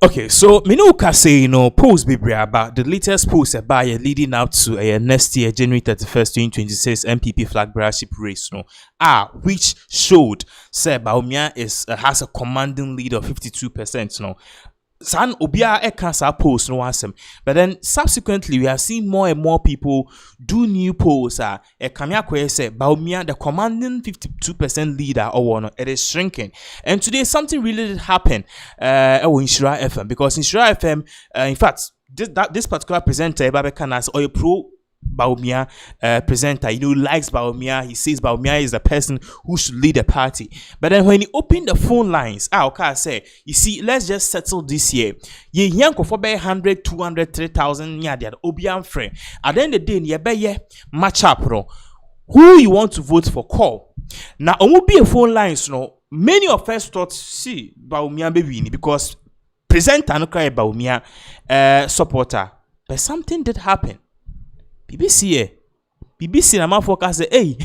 Okay, so Minuka say polls be about the latest polls about leading up to next year, January 31st, 2026 NPP flag bearership race, which showed say Bawumia has a commanding lead of 52%. San Obia Ekasa post no asem. But then subsequently we are seeing more and more people do new polls. Kamia Kwe say Bawumia, the commanding 52% leader or one, it is shrinking. And today something really did happen in Shira FM, because in Shira FM, in fact, this particular presenter Babekan or a pro Bawumia presenter, likes Bawumia. He says Bawumia is the person who should lead the party. But then when he opened the phone lines, okay, say, you see, let's just settle this year. Ye yanko for 100, 200, 3,000 the Obian friend. At the end of the day, ye match up, bro. Who you want to vote for? Call. Now, on will be a phone lines, many of us thought, see, Bawumia baby, because presenter no cry Bawumia supporter. But something did happen. BBC na man focus say hey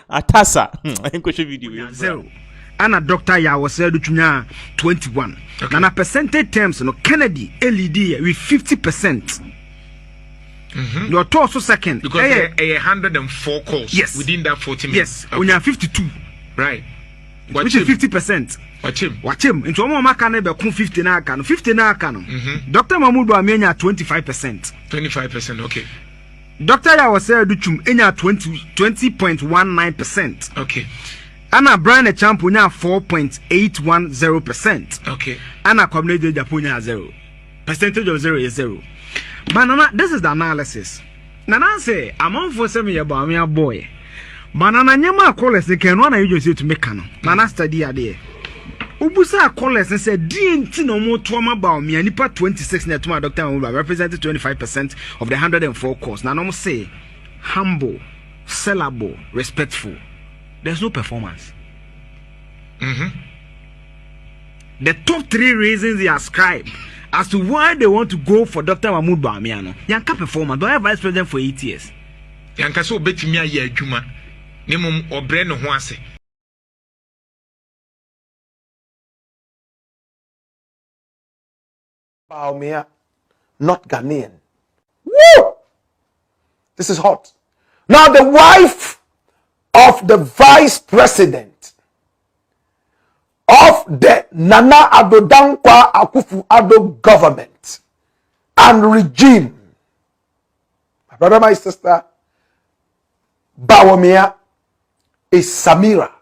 atasa enko video zero ana Dr. Ya was said to 21 okay. Na percentage terms Kennedy LED with 50%. Your also second because 104 calls within that 40 minutes. Yes, okay. When you are 52 right, which is 50%. Watch him. Into one more can be 50 na can. 50 na can. Dr. Mahmoud Bawumia 25%. 25%, okay. Dr. Ya was said to 20.19%. Okay. Anna Brian Champunya 4.810%. Okay. Anna Community Japunya 0. Percentage of 0 is 0. But Nana, this is the analysis. Nana say, I'm on for 7 year Bawumia boy. Banana nyama callers they can one you just to make canon. Nana study idea. Ubusa callers and said DNT no more trauma Bawumia nipa 26 net to Dr. Mahmoud represented 25% of the 104 calls. Now no say humble, sellable, respectful. There's no performance. The top 3 reasons they ascribe as to why they want to go for Dr. Mahmoud Bawumia no. Yanka performance, don't have vice president for 8 years. Yanka so betimi aye adwuma. Nemum obre no ho ase. Bawumia, not Ghanaian. Woo! This is hot. Now the wife of the vice president of the Nana Addo Dankwa Akufo-Addo government and regime, my brother, my sister, Bawumia is Samira.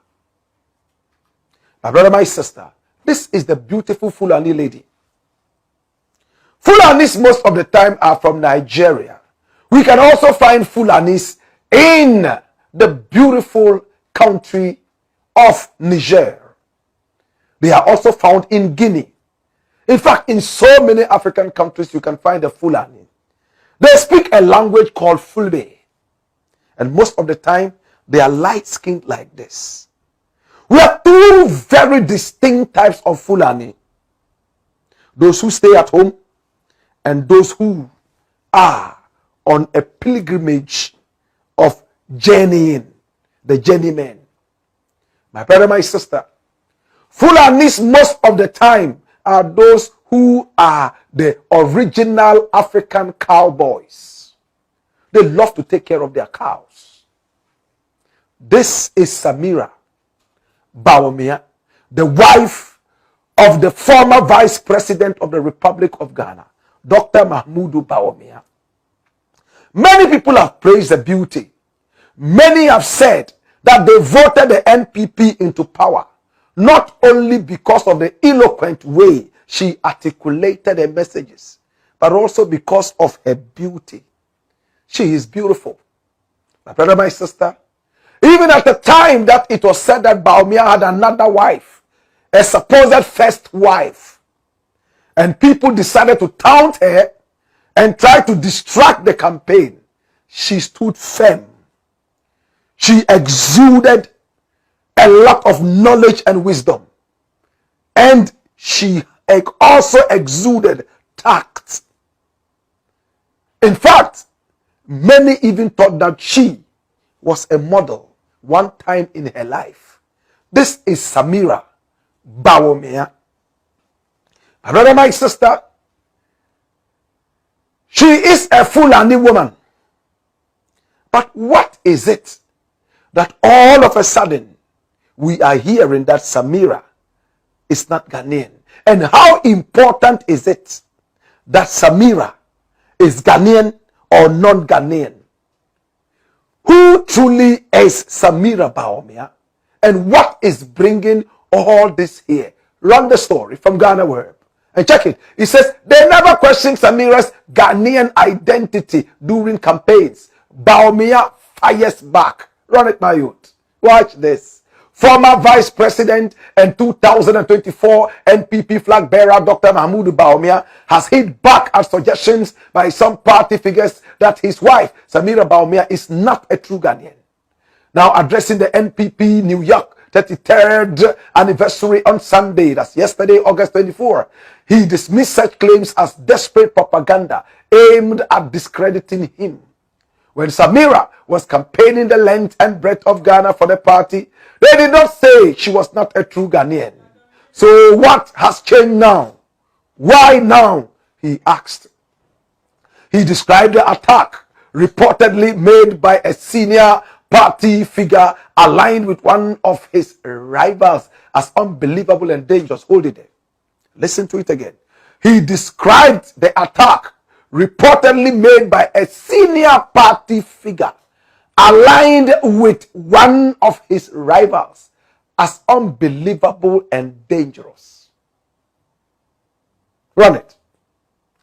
My brother, my sister, this is the beautiful Fulani lady. Fulanis most of the time are from Nigeria. We can also find Fulanis in the beautiful country of Niger. They are also found in Guinea. In fact, in so many African countries, you can find the Fulani. They speak a language called Fulbe. And most of the time, they are light-skinned like this. We have 2 very distinct types of Fulani. Those who stay at home and those who are on a pilgrimage of journeying, the journeymen. My brother, my sister, Fulanis most of the time are those who are the original African cowboys. They love to take care of their cows. This is Samira Bawumia, the wife of the former vice president of the Republic of Ghana, Dr. Mahmoud Bawumia. Many people have praised the beauty. Many have said that they voted the NPP into power, not only because of the eloquent way she articulated her messages, but also because of her beauty. She is beautiful. My brother, my sister, even at the time that it was said that Bawumia had another wife, a supposed first wife, and people decided to taunt her and try to distract the campaign, she stood firm. She exuded a lot of knowledge and wisdom. And she also exuded tact. In fact, many even thought that she was a model one time in her life. This is Samira Bawumia. My brother, my sister, she is a Fulani woman. But what is it that all of a sudden we are hearing that Samira is not Ghanaian? And how important is it that Samira is Ghanaian or non-Ghanaian? Who truly is Samira Bawumia? And what is bringing all this here? Run the story from Ghana Web and check it. It says they never questioned Samira's Ghanaian identity during campaigns. Bawumia fires back. Run it, my youth. Watch this. Former Vice President and 2024 NPP flag bearer Dr. Mahmoud Bawumia has hit back at suggestions by some party figures that his wife, Samira Bawumia, is not a true Ghanaian. Now addressing the NPP New York 33rd anniversary on Sunday, that's yesterday, August 24, he dismissed such claims as desperate propaganda aimed at discrediting him. When Samira was campaigning the length and breadth of Ghana for the party, they did not say she was not a true Ghanaian. So what has changed now? Why now? He asked. He described the attack reportedly made by a senior party figure aligned with one of his rivals as unbelievable and dangerous. Hold it there. Listen to it again. He described the attack reportedly made by a senior party figure aligned with one of his rivals as unbelievable and dangerous. Run it.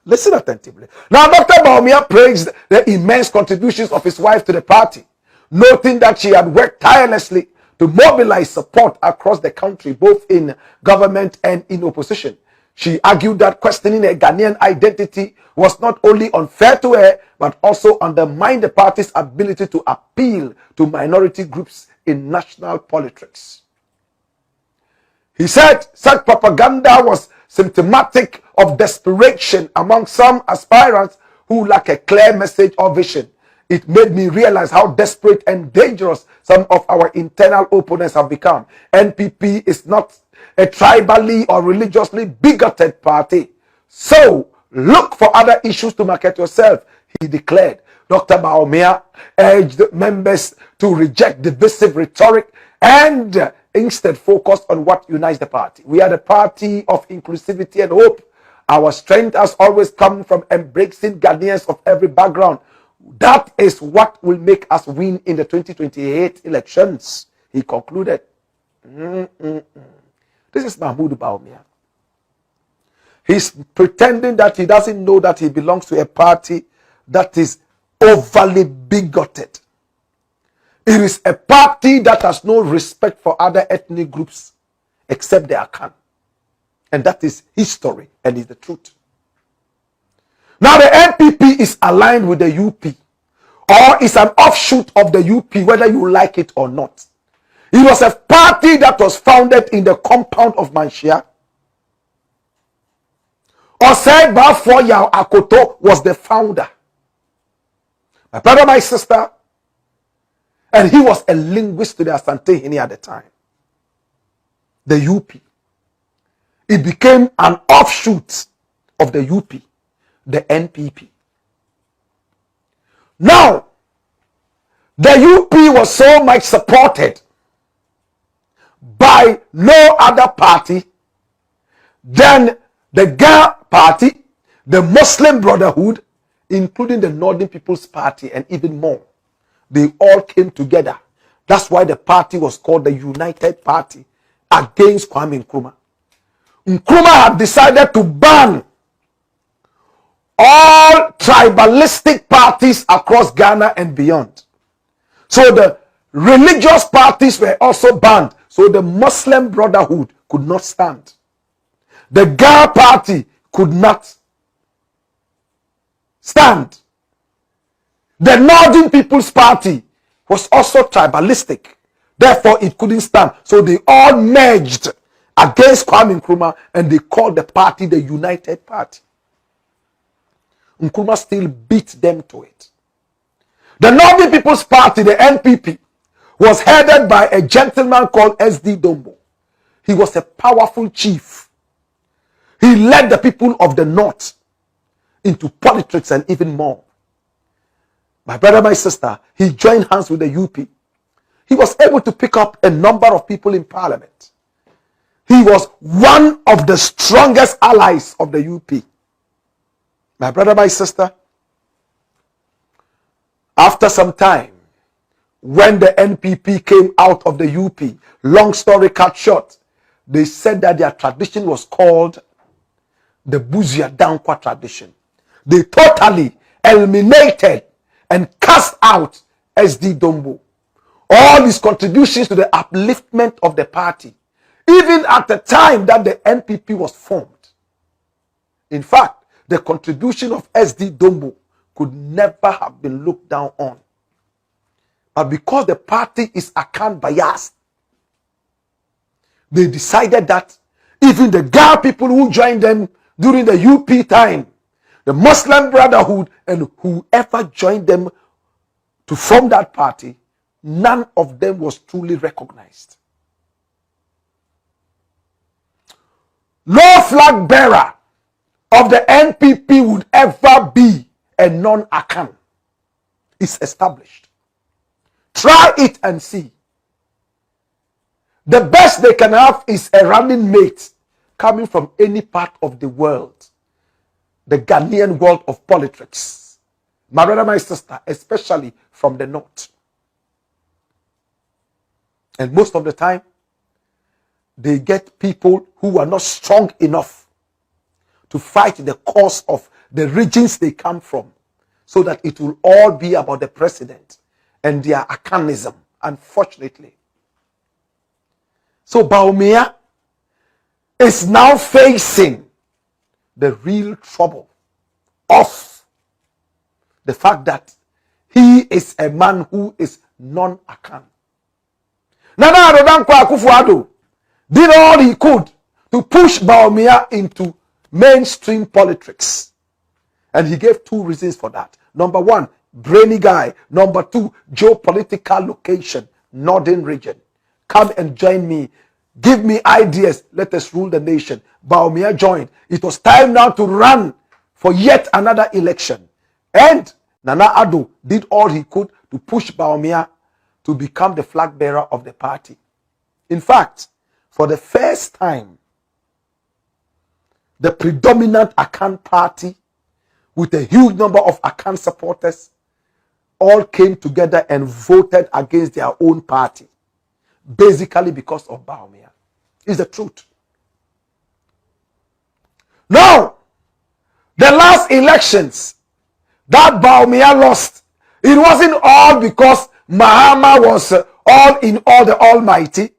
Listen attentively. Now, Dr. Bawumia praised the immense contributions of his wife to the party, noting that she had worked tirelessly to mobilize support across the country, both in government and in opposition. She argued that questioning a Ghanaian identity was not only unfair to her, but also undermined the party's ability to appeal to minority groups in national politics. He said such propaganda was symptomatic of desperation among some aspirants who lack a clear message or vision. It made me realize how desperate and dangerous some of our internal opponents have become. NPP is not a tribally or religiously bigoted party. So look for other issues to market yourself, he declared. Dr. Bawumia urged members to reject divisive rhetoric and instead focus on what unites the party. We are the party of inclusivity and hope. Our strength has always come from embracing Ghanaians of every background. That is what will make us win in the 2028 elections, he concluded. This is Mahmoud Bawumia. He's pretending that he doesn't know that he belongs to a party that is overly bigoted. It is a party that has no respect for other ethnic groups except the Akan. And that is history and is the truth. Now the NPP is aligned with the UP, or is an offshoot of the UP, whether you like it or not. It was a party that was founded in the compound of Manhyia. Osei Foya Akoto was the founder. My brother, my sister, and he was a linguist to the Asante Hini at the time. The UP. It became an offshoot of the UP, the NPP. Now, the UP was so much supported by no other party than the Ga Party, the Muslim Brotherhood, including the Northern People's Party, and even more. They all came together. That's why the party was called the United Party against Kwame Nkrumah. Nkrumah had decided to ban all tribalistic parties across Ghana and beyond. So the religious parties were also banned. So the Muslim Brotherhood could not stand. The Ga Party could not stand. The Northern People's Party was also tribalistic. Therefore, it couldn't stand. So they all merged against Kwame Nkrumah and they called the party the United Party. Nkrumah still beat them to it. The Northern People's Party, the NPP, was headed by a gentleman called SD Dombo. He was a powerful chief. He led the people of the North into politics and even more. My brother, my sister, he joined hands with the UP. He was able to pick up a number of people in parliament. He was one of the strongest allies of the UP. My brother, my sister, after some time, when the NPP came out of the UP, long story cut short, they said that their tradition was called the Buzia Dankwa tradition. They totally eliminated and cast out SD Dombo. All his contributions to the upliftment of the party, even at the time that the NPP was formed. In fact, the contribution of SD Dombo could never have been looked down on. But because the party is Akan biased, they decided that even the Ga people who joined them during the UP time, the Muslim Brotherhood, and whoever joined them to form that party, none of them was truly recognized. No flag bearer of the NPP would ever be a non-Akan. It's established. Try it and see. The best they can have is a running mate coming from any part of the world. The Ghanaian world of politics. My brother, my sister, especially from the North. And most of the time, they get people who are not strong enough to fight the cause of the regions they come from, so that it will all be about the president and their Akanism, unfortunately. So Bawumia is now facing the real trouble of the fact that he is a man who is non-Akan. Nana Addo Dankwa Akufo-Addo did all he could to push Bawumia into mainstream politics. And he gave two reasons for that. Number one, brainy guy. Number two, geopolitical location, northern region. Come and join me. Give me ideas. Let us rule the nation. Bawumia joined. It was time now to run for yet another election. And Nana Addo did all he could to push Bawumia to become the flag bearer of the party. In fact, for the first time, the predominant Akan party, with a huge number of Akan supporters, all came together and voted against their own party, basically because of Bawumia. It's the truth. Now, the last elections that Bawumia lost, it wasn't all because Mahama was all in all the Almighty.